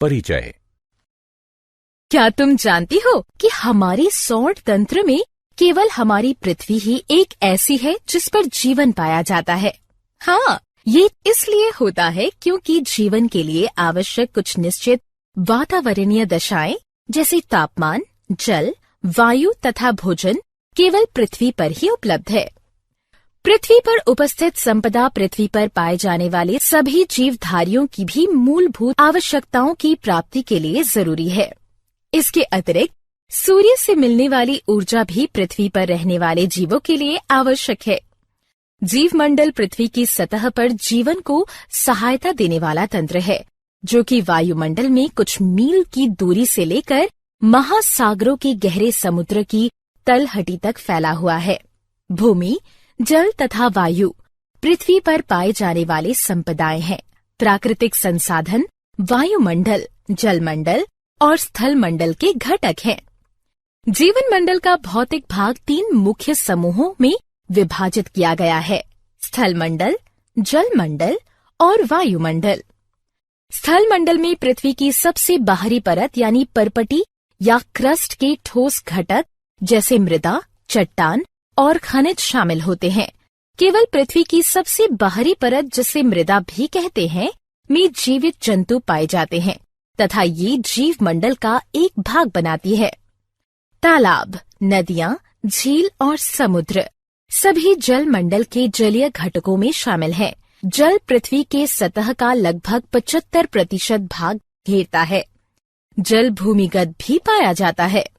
परिचय। क्या तुम जानती हो कि हमारे सौर तंत्र में केवल हमारी पृथ्वी ही एक ऐसी है जिस पर जीवन पाया जाता है? हाँ, ये इसलिए होता है क्योंकि जीवन के लिए आवश्यक कुछ निश्चित वातावरणीय दशाएं जैसे तापमान, जल, वायु तथा भोजन केवल पृथ्वी पर ही उपलब्ध है। पृथ्वी पर उपस्थित संपदा पृथ्वी पर पाए जाने वाले सभी जीवधारियों की भी मूलभूत आवश्यकताओं की प्राप्ति के लिए जरूरी है। इसके अतिरिक्त सूर्य से मिलने वाली ऊर्जा भी पृथ्वी पर रहने वाले जीवों के लिए आवश्यक है। जीवमंडल पृथ्वी की सतह पर जीवन को सहायता देने वाला तंत्र है, जो कि वायुमंडल में कुछ मील की दूरी से लेकर महासागरों के गहरे समुद्र की तलहटी तक फैला हुआ है। भूमि, जल तथा वायु पृथ्वी पर पाए जाने वाले संपदाएं हैं। प्राकृतिक संसाधन वायुमंडल, जलमंडल और स्थल मंडल के घटक हैं। जीवन मंडल का भौतिक भाग 3 मुख्य समूहों में विभाजित किया गया है: स्थल मंडल, जल मंडल और वायुमंडल। स्थल मंडल में पृथ्वी की सबसे बाहरी परत यानी परपटी या क्रस्ट के ठोस घटक जैसे मृदा, चट्टान और खनिज शामिल होते हैं। केवल पृथ्वी की सबसे बाहरी परत, जिसे मृदा भी कहते हैं, में जीवित जंतु पाए जाते हैं तथा ये जीव मंडल का एक भाग बनाती है। तालाब, नदियां, झील और समुद्र सभी जल मंडल के जलीय घटकों में शामिल हैं। जल पृथ्वी के सतह का लगभग 75% भाग घेरता है। जल भूमिगत भी पाया जाता है।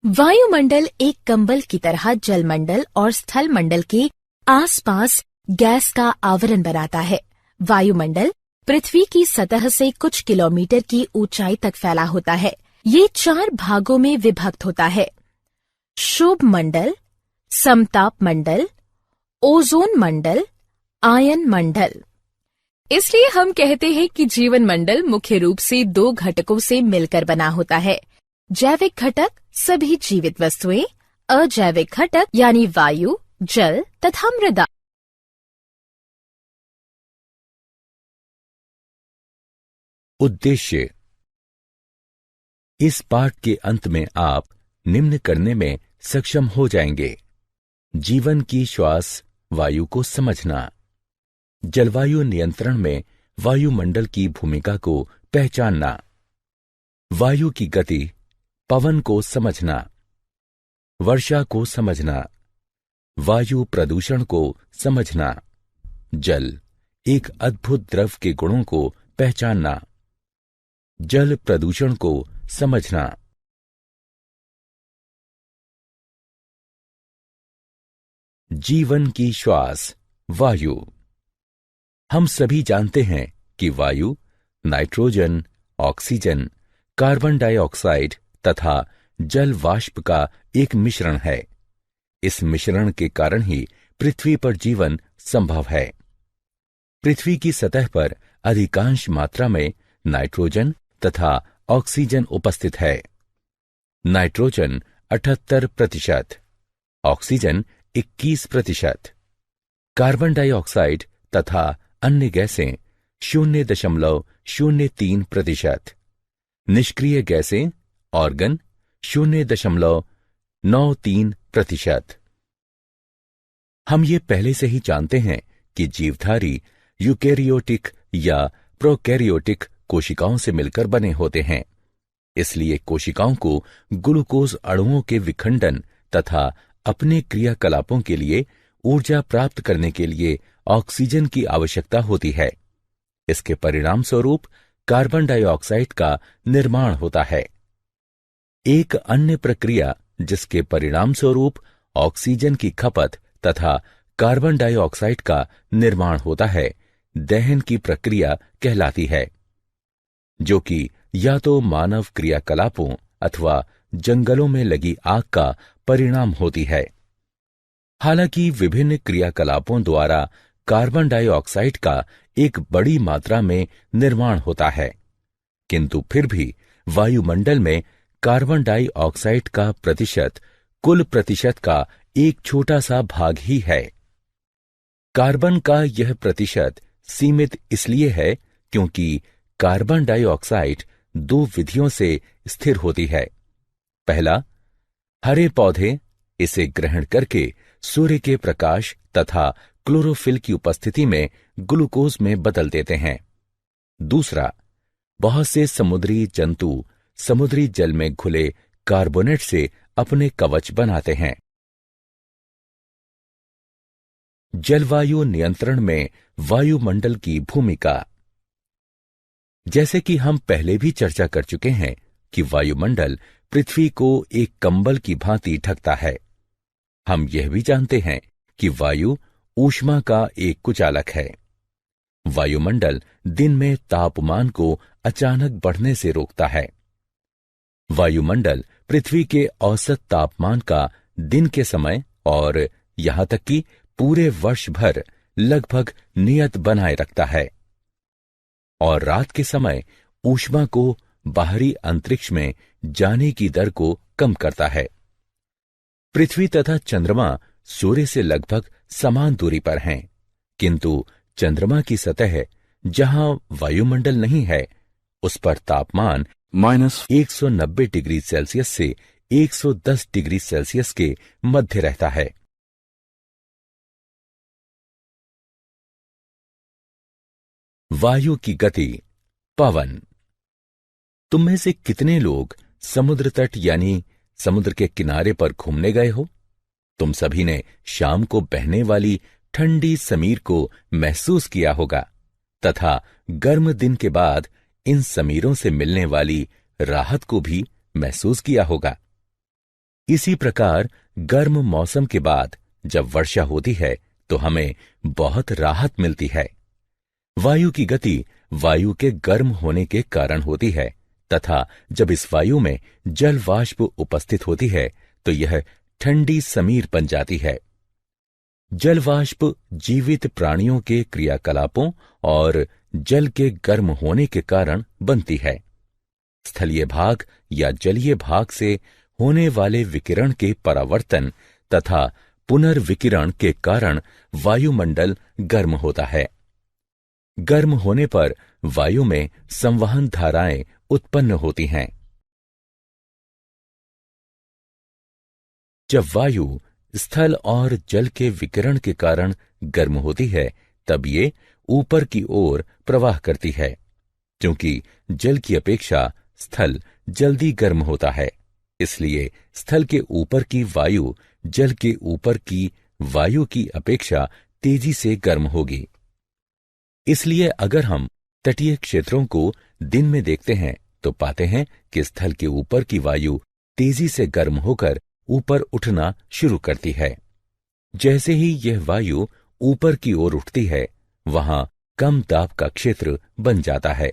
वायुमंडल एक कंबल की तरह जलमंडल और स्थल मंडल के आसपास गैस का आवरण बनाता है। वायुमंडल पृथ्वी की सतह से कुछ किलोमीटर की ऊंचाई तक फैला होता है। ये 4 भागों में विभक्त होता है: क्षोभ मंडल, समताप मंडल, ओजोन मंडल, आयन मंडल। इसलिए हम कहते हैं कि जीवन मंडल मुख्य रूप से 2 घटकों से मिलकर बना होता है: जैविक घटक सभी जीवित वस्तुएं, अजैविक घटक यानी वायु, जल तथा मृदा। उद्देश्य। इस पाठ के अंत में आप निम्न करने में सक्षम हो जाएंगे: जीवन की श्वास वायु को समझना, जलवायु नियंत्रण में वायुमंडल की भूमिका को पहचानना, वायु की गति, पवन को समझना, वर्षा को समझना, वायु प्रदूषण को समझना, जल एक अद्भुत द्रव के गुणों को पहचानना, जल प्रदूषण को समझना। जीवन की श्वास वायु। हम सभी जानते हैं कि वायु नाइट्रोजन, ऑक्सीजन, कार्बन डाइऑक्साइड तथा जल वाष्प का एक मिश्रण है। इस मिश्रण के कारण ही पृथ्वी पर जीवन संभव है। पृथ्वी की सतह पर अधिकांश मात्रा में नाइट्रोजन तथा ऑक्सीजन उपस्थित है। नाइट्रोजन 78%, ऑक्सीजन 21%, कार्बन डाइऑक्साइड तथा अन्य गैसें 0.03%, निष्क्रिय गैसें ऑर्गन 0.93%। हम ये पहले से ही जानते हैं कि जीवधारी यूकेरियोटिक या प्रोकैरियोटिक कोशिकाओं से मिलकर बने होते हैं। इसलिए कोशिकाओं को ग्लूकोज अणुओं के विखंडन तथा अपने क्रियाकलापों के लिए ऊर्जा प्राप्त करने के लिए ऑक्सीजन की आवश्यकता होती है। इसके परिणाम स्वरूप कार्बन डाइऑक्साइड का निर्माण होता है। एक अन्य प्रक्रिया जिसके परिणाम स्वरूप ऑक्सीजन की खपत तथा कार्बन डाइऑक्साइड का निर्माण होता है, दहन की प्रक्रिया कहलाती है, जो कि या तो मानव क्रियाकलापों अथवा जंगलों में लगी आग का परिणाम होती है। हालांकि विभिन्न क्रियाकलापों द्वारा कार्बन डाइऑक्साइड का एक बड़ी मात्रा में निर्माण होता है, किंतु फिर भी वायुमंडल में कार्बन डाइऑक्साइड का प्रतिशत कुल प्रतिशत का एक छोटा सा भाग ही है। कार्बन का यह प्रतिशत सीमित इसलिए है क्योंकि कार्बन डाइऑक्साइड दो विधियों से स्थिर होती है। पहला, हरे पौधे इसे ग्रहण करके सूर्य के प्रकाश तथा क्लोरोफिल की उपस्थिति में ग्लूकोज में बदल देते हैं। दूसरा, बहुत से समुद्री जंतु समुद्री जल में घुले कार्बोनेट से अपने कवच बनाते हैं। जलवायु नियंत्रण में वायुमंडल की भूमिका। जैसे कि हम पहले भी चर्चा कर चुके हैं कि वायुमंडल पृथ्वी को एक कंबल की भांति ढकता है। हम यह भी जानते हैं कि वायु ऊष्मा का एक कुचालक है। वायुमंडल दिन में तापमान को अचानक बढ़ने से रोकता है। वायुमंडल पृथ्वी के औसत तापमान का दिन के समय और यहां तक कि पूरे वर्ष भर लगभग नियत बनाए रखता है और रात के समय ऊष्मा को बाहरी अंतरिक्ष में जाने की दर को कम करता है। पृथ्वी तथा चंद्रमा सूर्य से लगभग समान दूरी पर हैं, किंतु चंद्रमा की सतह जहां वायुमंडल नहीं है, उस पर तापमान -190 डिग्री सेल्सियस से 110 डिग्री सेल्सियस के मध्य रहता है। वायु की गति। पवन। तुम में से कितने लोग समुद्र तट यानी समुद्र के किनारे पर घूमने गए हो? तुम सभी ने शाम को बहने वाली ठंडी समीर को महसूस किया होगा तथा गर्म दिन के बाद इन समीरों से मिलने वाली राहत को भी महसूस किया होगा। इसी प्रकार गर्म मौसम के बाद जब वर्षा होती है तो हमें बहुत राहत मिलती है। वायु की गति वायु के गर्म होने के कारण होती है तथा जब इस वायु में जल वाष्प उपस्थित होती है तो यह ठंडी समीर बन जाती है। जल वाष्प जीवित प्राणियों के क्रियाकलापों और जल के गर्म होने के कारण बनती है। स्थलीय भाग या जलीय भाग से होने वाले विकिरण के परावर्तन तथा पुनर्विकिरण के कारण वायुमंडल गर्म होता है। गर्म होने पर वायु में संवहन धाराएं उत्पन्न होती हैं। जब वायु स्थल और जल के विकिरण के कारण गर्म होती है तब ये ऊपर की ओर प्रवाह करती है। क्योंकि जल की अपेक्षा स्थल जल्दी गर्म होता है, इसलिए स्थल के ऊपर की वायु जल के ऊपर की वायु की अपेक्षा तेजी से गर्म होगी। इसलिए अगर हम तटीय क्षेत्रों को दिन में देखते हैं तो पाते हैं कि स्थल के ऊपर की वायु तेजी से गर्म होकर ऊपर उठना शुरू करती है। जैसे ही यह वायु ऊपर की ओर उठती है, वहां कम दाब का क्षेत्र बन जाता है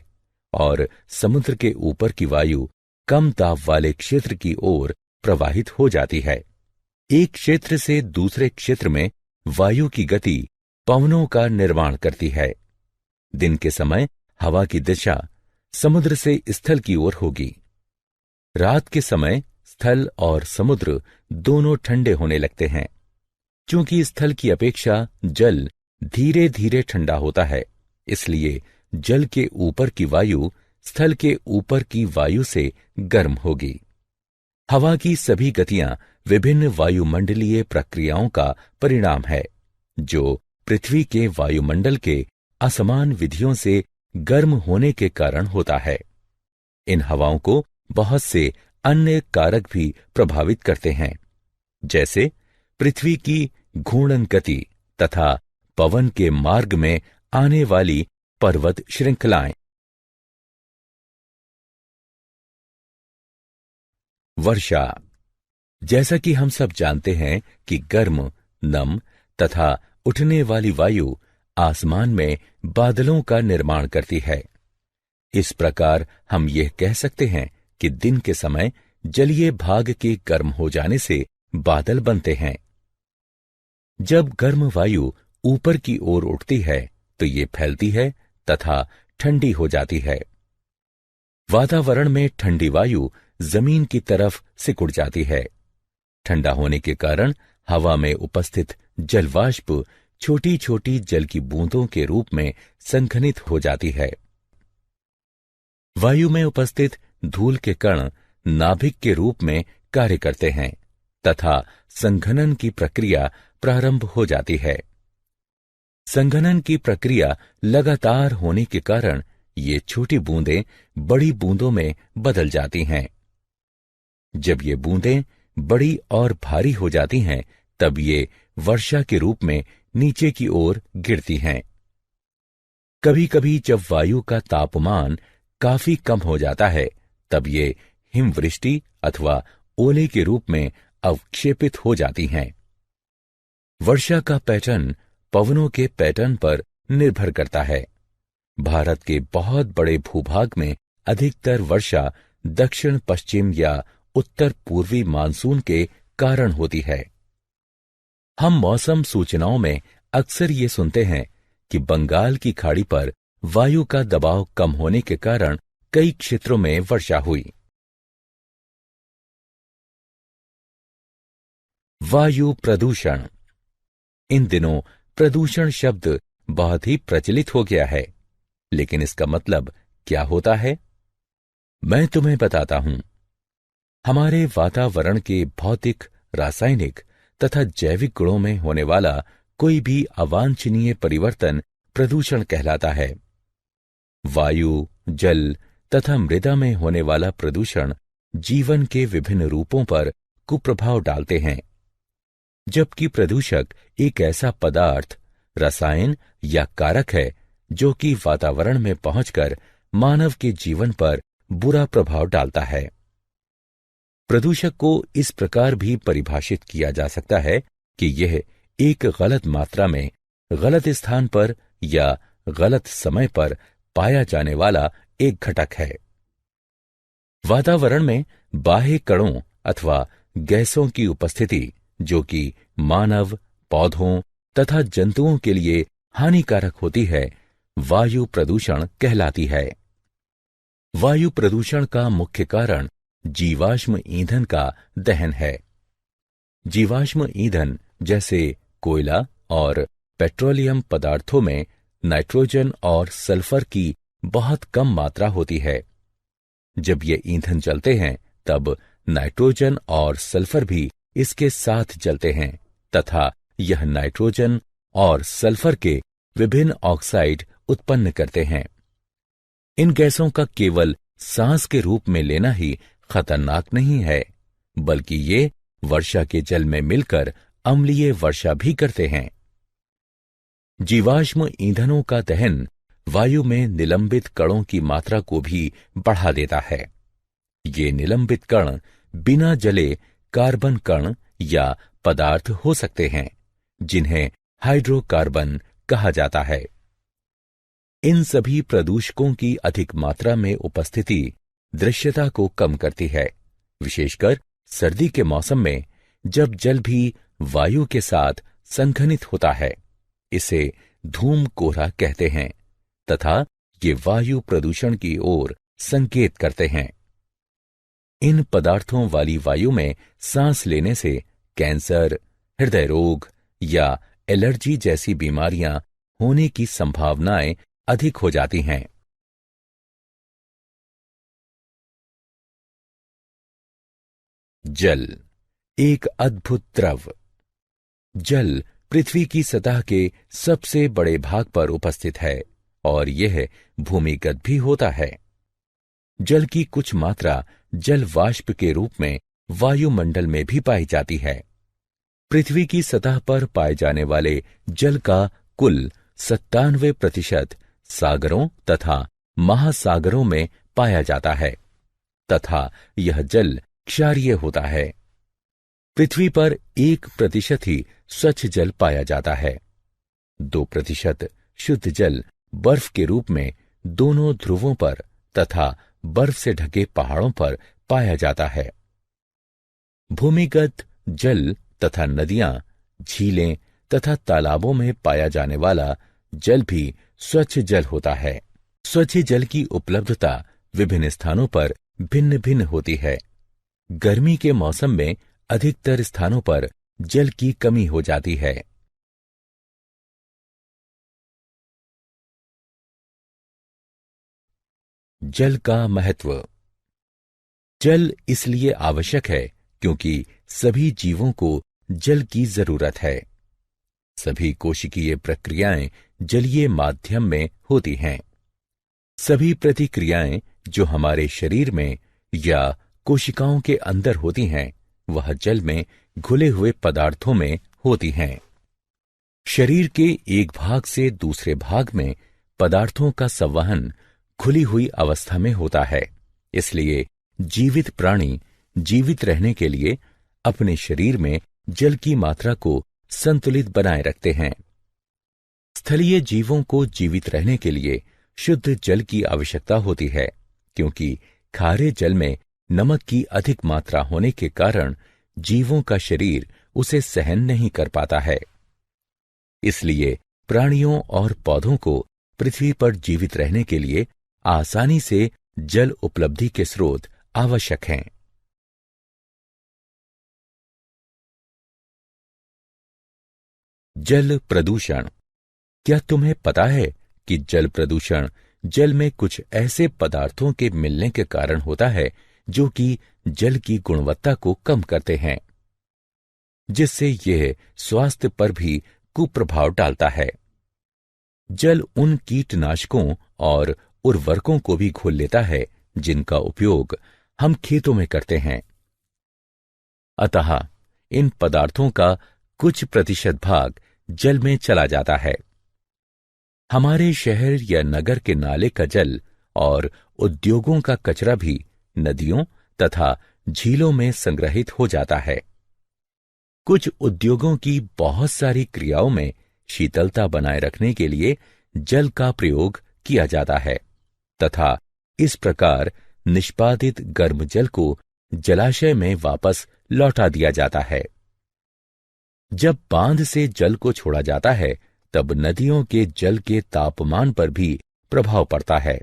और समुद्र के ऊपर की वायु कम दाब वाले क्षेत्र की ओर प्रवाहित हो जाती है। एक क्षेत्र से दूसरे क्षेत्र में वायु की गति पवनों का निर्माण करती है। दिन के समय हवा की दिशा समुद्र से स्थल की ओर होगी। रात के समय स्थल और समुद्र दोनों ठंडे होने लगते हैं। क्योंकि स्थल की अपेक्षा जल धीरे धीरे ठंडा होता है, इसलिए जल के ऊपर की वायु स्थल के ऊपर की वायु से गर्म होगी। हवा की सभी गतियां विभिन्न वायुमंडलीय प्रक्रियाओं का परिणाम है, जो पृथ्वी के वायुमंडल के असमान विधियों से गर्म होने के कारण होता है। इन हवाओं को बहुत से अन्य कारक भी प्रभावित करते हैं, जैसे पृथ्वी की घूर्णन गति तथा पवन के मार्ग में आने वाली पर्वत श्रृंखलाएं। वर्षा। जैसा कि हम सब जानते हैं कि गर्म, नम तथा उठने वाली वायु आसमान में बादलों का निर्माण करती है। इस प्रकार हम यह कह सकते हैं कि दिन के समय जलीय भाग के गर्म हो जाने से बादल बनते हैं। जब गर्म वायु ऊपर की ओर उठती है तो ये फैलती है तथा ठंडी हो जाती है। वातावरण में ठंडी वायु जमीन की तरफ सिकुड़ जाती है। ठंडा होने के कारण हवा में उपस्थित जलवाष्प छोटी छोटी जल की बूंदों के रूप में संघनित हो जाती है। वायु में उपस्थित धूल के कण नाभिक के रूप में कार्य करते हैं तथा संघनन की प्रक्रिया प्रारंभ हो जाती है। संघनन की प्रक्रिया लगातार होने के कारण ये छोटी बूंदें बड़ी बूंदों में बदल जाती हैं। जब ये बूंदें बड़ी और भारी हो जाती हैं, तब ये वर्षा के रूप में नीचे की ओर गिरती हैं। कभी कभी जब वायु का तापमान काफी कम हो जाता है, तब ये हिमवृष्टि अथवा ओले के रूप में अवक्षेपित हो जाती हैं। वर्षा का पैटर्न पवनों के पैटर्न पर निर्भर करता है। भारत के बहुत बड़े भूभाग में अधिकतर वर्षा दक्षिण पश्चिम या उत्तर पूर्वी मानसून के कारण होती है। हम मौसम सूचनाओं में अक्सर ये सुनते हैं कि बंगाल की खाड़ी पर वायु का दबाव कम होने के कारण कई क्षेत्रों में वर्षा हुई। वायु प्रदूषण। इन दिनों प्रदूषण शब्द बहुत ही प्रचलित हो गया है, लेकिन इसका मतलब क्या होता है, मैं तुम्हें बताता हूं। हमारे वातावरण के भौतिक, रासायनिक तथा जैविक गुणों में होने वाला कोई भी अवांछनीय परिवर्तन प्रदूषण कहलाता है। वायु, जल तथा मृदा में होने वाला प्रदूषण जीवन के विभिन्न रूपों पर कुप्रभाव डालते हैं। जबकि प्रदूषक एक ऐसा पदार्थ, रसायन या कारक है जो कि वातावरण में पहुंचकर मानव के जीवन पर बुरा प्रभाव डालता है। प्रदूषक को इस प्रकार भी परिभाषित किया जा सकता है कि यह एक गलत मात्रा में, गलत स्थान पर या गलत समय पर पाया जाने वाला एक घटक है। वातावरण में बाह्य कणों अथवा गैसों की उपस्थिति जो कि मानव, पौधों तथा जंतुओं के लिए हानिकारक होती है, वायु प्रदूषण कहलाती है। वायु प्रदूषण का मुख्य कारण जीवाश्म ईंधन का दहन है। जीवाश्म ईंधन जैसे कोयला और पेट्रोलियम पदार्थों में नाइट्रोजन और सल्फर की बहुत कम मात्रा होती है। जब ये ईंधन जलते हैं, तब नाइट्रोजन और सल्फर भी इसके साथ जलते हैं तथा यह नाइट्रोजन और सल्फर के विभिन्न ऑक्साइड उत्पन्न करते हैं। इन गैसों का केवल सांस के रूप में लेना ही खतरनाक नहीं है, बल्कि ये वर्षा के जल में मिलकर अम्लीय वर्षा भी करते हैं। जीवाश्म ईंधनों का दहन वायु में निलंबित कणों की मात्रा को भी बढ़ा देता है। ये निलंबित कण बिना जले कार्बन कण या पदार्थ हो सकते हैं, जिन्हें हाइड्रोकार्बन कहा जाता है। इन सभी प्रदूषकों की अधिक मात्रा में उपस्थिति दृश्यता को कम करती है, विशेषकर सर्दी के मौसम में जब जल भी वायु के साथ संघनित होता है। इसे धूम कोहरा कहते हैं तथा ये वायु प्रदूषण की ओर संकेत करते हैं। इन पदार्थों वाली वायु में सांस लेने से कैंसर, हृदय रोग या एलर्जी जैसी बीमारियां होने की संभावनाएं अधिक हो जाती हैं। जल एक अद्भुत द्रव। जल पृथ्वी की सतह के सबसे बड़े भाग पर उपस्थित है और यह भूमिगत भी होता है। जल की कुछ मात्रा जल वाष्प के रूप में वायुमंडल में भी पाई जाती है। पृथ्वी की सतह पर पाए जाने वाले जल का कुल 97% सागरों तथा महासागरों में पाया जाता है तथा यह जल क्षारीय होता है। पृथ्वी पर 1% ही स्वच्छ जल पाया जाता है। 2% शुद्ध जल बर्फ के रूप में दोनों ध्रुवों पर तथा बर्फ से ढके पहाड़ों पर पाया जाता है। भूमिगत जल तथा नदियां, झीलें तथा तालाबों में पाया जाने वाला जल भी स्वच्छ जल होता है। स्वच्छ जल की उपलब्धता विभिन्न स्थानों पर भिन्न भिन्न होती है। गर्मी के मौसम में अधिकतर स्थानों पर जल की कमी हो जाती है। जल का महत्व। जल इसलिए आवश्यक है क्योंकि सभी जीवों को जल की जरूरत है। सभी कोशिकीय प्रक्रियाएं जलीय माध्यम में होती हैं। सभी प्रतिक्रियाएं जो हमारे शरीर में या कोशिकाओं के अंदर होती हैं, वह जल में घुले हुए पदार्थों में होती हैं। शरीर के एक भाग से दूसरे भाग में पदार्थों का संवहन खुली हुई अवस्था में होता है। इसलिए जीवित प्राणी जीवित रहने के लिए अपने शरीर में जल की मात्रा को संतुलित बनाए रखते हैं। स्थलीय जीवों को जीवित रहने के लिए शुद्ध जल की आवश्यकता होती है, क्योंकि खारे जल में नमक की अधिक मात्रा होने के कारण जीवों का शरीर उसे सहन नहीं कर पाता है। इसलिए प्राणियों और पौधों को पृथ्वी पर जीवित रहने के लिए आसानी से जल उपलब्धि के स्रोत आवश्यक हैं। जल प्रदूषण। क्या तुम्हें पता है कि जल प्रदूषण जल में कुछ ऐसे पदार्थों के मिलने के कारण होता है जो कि जल की गुणवत्ता को कम करते हैं, जिससे यह स्वास्थ्य पर भी कुप्रभाव डालता है। जल उन कीटनाशकों और उर्वरकों को भी घोल लेता है जिनका उपयोग हम खेतों में करते हैं। अतः इन पदार्थों का कुछ प्रतिशत भाग जल में चला जाता है। हमारे शहर या नगर के नाले का जल और उद्योगों का कचरा भी नदियों तथा झीलों में संग्रहित हो जाता है। कुछ उद्योगों की बहुत सारी क्रियाओं में शीतलता बनाए रखने के लिए जल का प्रयोग किया जाता है तथा इस प्रकार निष्पादित गर्म जल को जलाशय में वापस लौटा दिया जाता है। जब बांध से जल को छोड़ा जाता है, तब नदियों के जल के तापमान पर भी प्रभाव पड़ता है।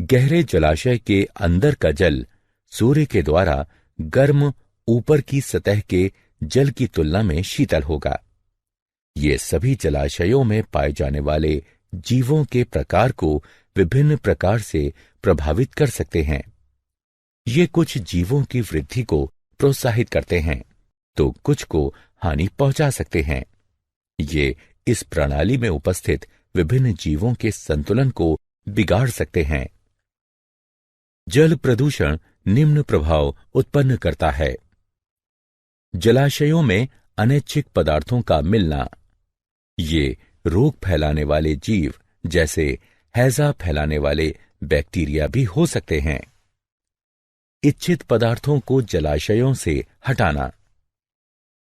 गहरे जलाशय के अंदर का जल सूर्य के द्वारा गर्म ऊपर की सतह के जल की तुलना में शीतल होगा। ये सभी जलाशयों में पाए जाने वाले जीवों के प्रकार को विभिन्न प्रकार से प्रभावित कर सकते हैं। ये कुछ जीवों की वृद्धि को प्रोत्साहित करते हैं, तो कुछ को हानि पहुंचा सकते हैं। ये इस प्रणाली में उपस्थित विभिन्न जीवों के संतुलन को बिगाड़ सकते हैं। जल प्रदूषण निम्न प्रभाव उत्पन्न करता है। जलाशयों में अनैच्छिक पदार्थों का मिलना। ये रोग फैलाने वाले जीव जैसे हैजा फैलाने वाले बैक्टीरिया भी हो सकते हैं। इच्छित पदार्थों को जलाशयों से हटाना।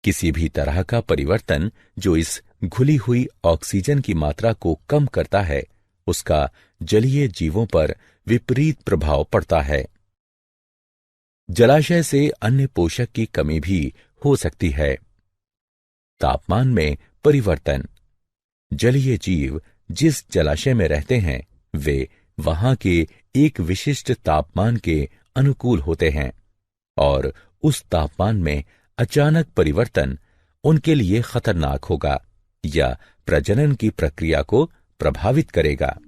किसी भी तरह का परिवर्तन जो इस घुली हुई ऑक्सीजन की मात्रा को कम करता है, उसका जलीय जीवों पर विपरीत प्रभाव पड़ता है। जलाशय से अन्य पोषक की कमी भी हो सकती है। तापमान में परिवर्तन। जलीय जीव जिस जलाशय में रहते हैं, वे वहां के एक विशिष्ट तापमान के अनुकूल होते हैं और उस तापमान में अचानक परिवर्तन उनके लिए खतरनाक होगा या प्रजनन की प्रक्रिया को प्रभावित करेगा।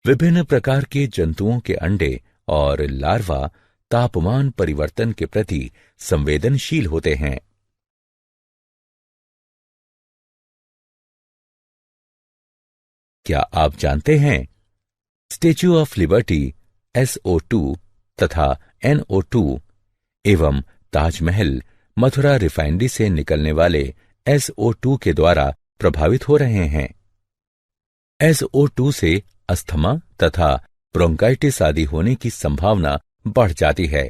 विभिन्न प्रकार के जंतुओं के अंडे और लार्वा तापमान परिवर्तन के प्रति संवेदनशील होते हैं। क्या आप जानते हैं, स्टैच्यू ऑफ लिबर्टी SO2 तथा NO2 एवं ताजमहल मथुरा रिफाइनरी से निकलने वाले SO2 के द्वारा प्रभावित हो रहे हैं। SO2 से अस्थमा तथा ब्रोंकाइटिस आदि होने की संभावना बढ़ जाती है।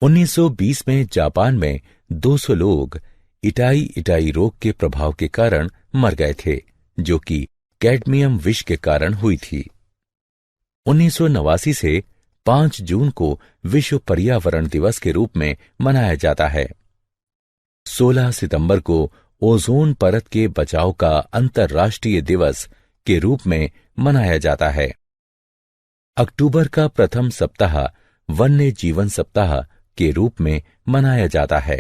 1920 में जापान में 200 लोग इटाई रोग के प्रभाव के कारण मर गए थे, जो कि कैडमियम विष के कारण हुई थी। 1989 से 5 जून को विश्व पर्यावरण दिवस के रूप में मनाया जाता है। 16 सितंबर को ओजोन परत के बचाव का अंतर्राष्ट्रीय दिवस के रूप में मनाया जाता है। अक्टूबर का प्रथम सप्ताह वन्य जीवन सप्ताह के रूप में मनाया जाता है।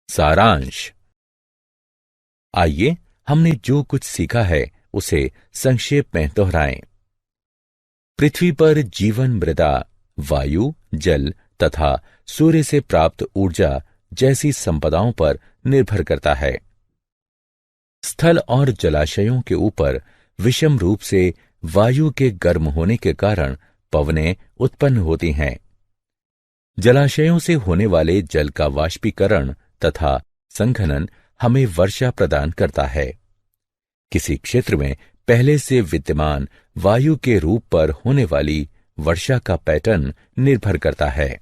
सारांश। आइए हमने जो कुछ सीखा है उसे संक्षेप में दोहराएं। पृथ्वी पर जीवन मृदा, वायु, जल तथा सूर्य से प्राप्त ऊर्जा जैसी संपदाओं पर निर्भर करता है। स्थल और जलाशयों के ऊपर विषम रूप से वायु के गर्म होने के कारण पवनें उत्पन्न होती हैं। जलाशयों से होने वाले जल का वाष्पीकरण तथा संघनन हमें वर्षा प्रदान करता है। किसी क्षेत्र में पहले से विद्यमान वायु के रूप पर होने वाली वर्षा का पैटर्न निर्भर करता है।